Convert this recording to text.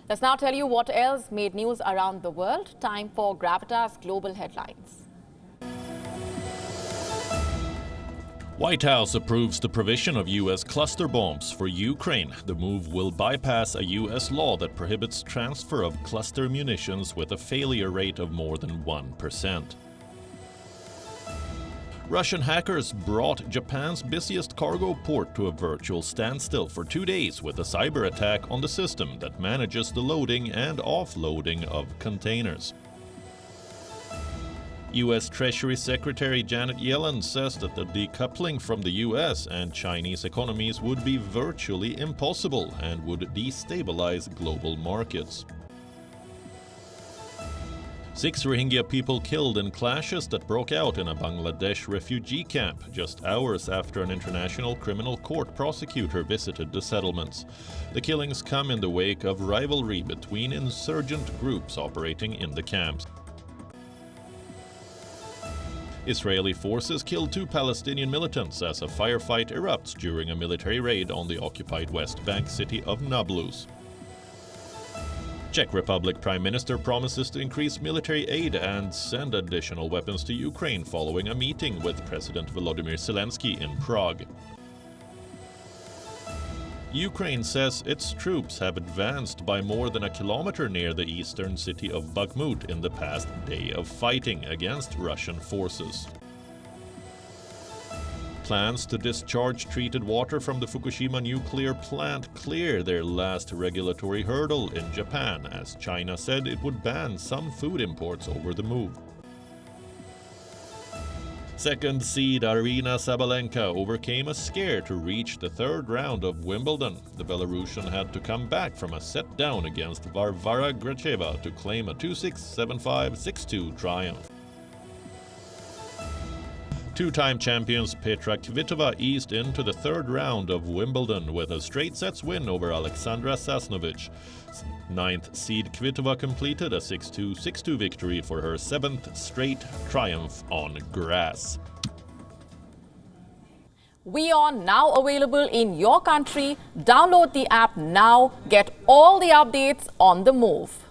Let's now tell you what else made news around the world. Time for Gravitas Global Headlines. White House approves the provision of U.S. cluster bombs for Ukraine. The move will bypass a U.S. law that prohibits transfer of cluster munitions with a failure rate of more than 1%. Russian hackers brought Japan's busiest cargo port to a virtual standstill for 2 days with a cyber attack on the system that manages the loading and offloading of containers. U.S. Treasury Secretary Janet Yellen says that the decoupling from the U.S. and Chinese economies would be virtually impossible and would destabilize global markets. 6 Rohingya people killed in clashes that broke out in a Bangladesh refugee camp just hours after an international criminal court prosecutor visited the settlements. The killings come in the wake of rivalry between insurgent groups operating in the camps. Israeli forces killed 2 Palestinian militants as a firefight erupts during a military raid on the occupied West Bank city of Nablus. Czech Republic Prime Minister promises to increase military aid and send additional weapons to Ukraine following a meeting with President Volodymyr Zelensky in Prague. Ukraine says its troops have advanced by more than a kilometer near the eastern city of Bakhmut in the past day of fighting against Russian forces. Plans to discharge treated water from the Fukushima nuclear plant clear their last regulatory hurdle in Japan, as China said it would ban some food imports over the move. Second seed Aryna Sabalenka overcame a scare to reach the third round of Wimbledon. The Belarusian had to come back from a set down against Varvara Gracheva to claim a 2-6, 7-5, 6-2 triumph. Two-time champions Petra Kvitova eased into the third round of Wimbledon with a straight sets win over Alexandra Sasnovich. 9th seed Kvitova completed a 6-2, 6-2 victory for her 7th straight triumph on grass. WION now available in your country. Download the app now. Get all the updates on the move.